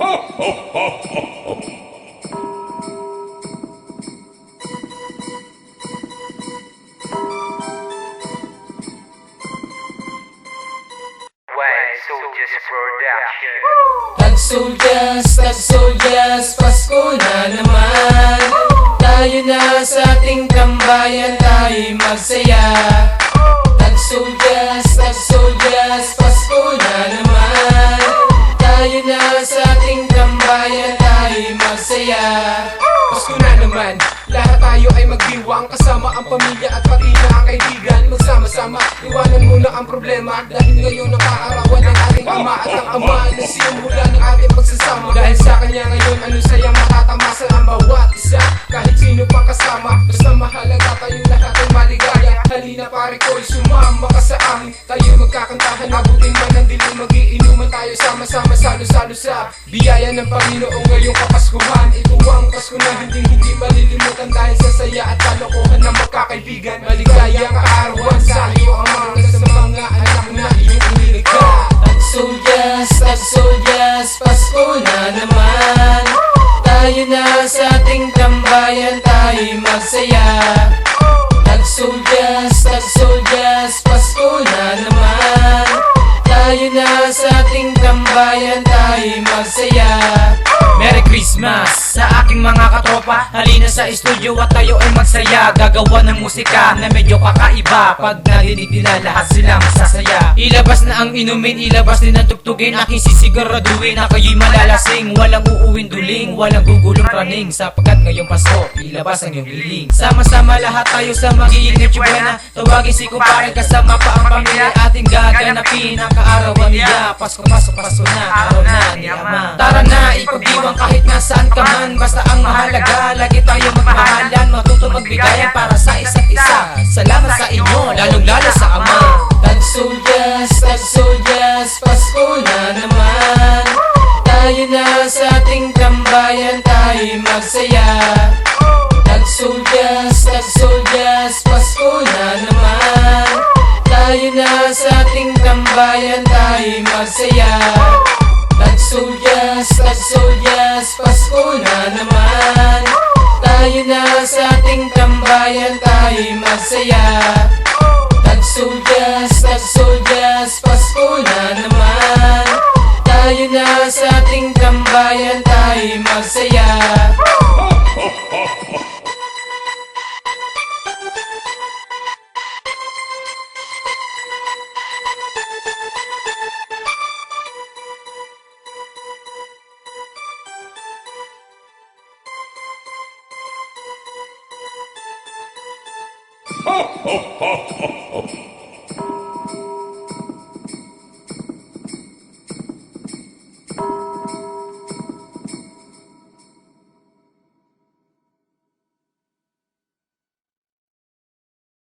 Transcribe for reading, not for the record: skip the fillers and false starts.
Tag-soldiers, Pasko na naman. Tayo na sa ating tambayan, tayo magsaya. Tag-soldiers, Pasko na naman. Tayo na sa ating tambayan, tayo magsaya. Pasko na naman, lahat tayo ay magdiwang, kasama ang pamilya at pati na ang kaibigan. Magsama-sama, iwanan muna ang problema, dahil ngayon ang kaarawan ng ating ama at ang ama na simula ng ating pagsasama. Dahil sa kanya ngayon, ano sayang matatamasa ang bawat isa, kahit sino pang kasama. Basta mahalaga tayong lahat ay maligaya. Halina pare ko'y sumama ka sa amin, tayo magkakantahan, abutin man ang dilim, magiinuman tayo sama-sama, salo-salo sa biyaya ng Panginoong ngayong Kapaskuhan. Ito ang Pasko na hindi malilimutan, dahil sa saya at kalokohan ng magkakaibigan. Maligayang kaarawan sa iyo ang mga sa mga anak na iyong inilikha. Tag-soldiers, Pasko na naman. Tayo na sa ating tambayan, tayo magsaya. Tag-soldiers, Pasko na naman. Tayo na sa ating tambayan, tayo magsaya. Merry Christmas sa aking mga katropa. Halina sa studio at tayo ay magsaya. Gagawa ng musika na medyo kakaiba. Pag narinig nila lahat silang sasaya. Ilabas na ang inumin, ilabas din ang tugtugin. Aking sisiguraduhin na kayo'y malalasing. Walang uuwin duling, walang gugulong praning. Sapagkat ngayong Pasko, ilabas ang iyong hiling. Sama-sama lahat tayo sa magiging Buena. Tawagin si kumpare kasama pa ang pamilya. Ating gaganapin ang kaarawan niya. Pasko na, araw na ni Ama. Tara na, ipagdiwang kahit nasaan ka man. Basta ang mahalaga, lagi tayo magmahalan. Matuto magbigayan para sa isa't isa. Salamat sa inyo, lalong-lalo sa Ama. Tag-soldiers, Pasko na naman. Tayo na sa ating tambayan, tayo magsaya. Tag-soldiers, Pasko na naman. Tayo na sa ating tambayan, tayo magsaya. Tag-soldiers, Pasko na naman. Tayo na sa ating tambayan, tayo magsaya. Tag-soldiers, Pasko na naman. Tayo na sa ating tambayan, tayo magsaya. Ho, ho, ho, ho, ho.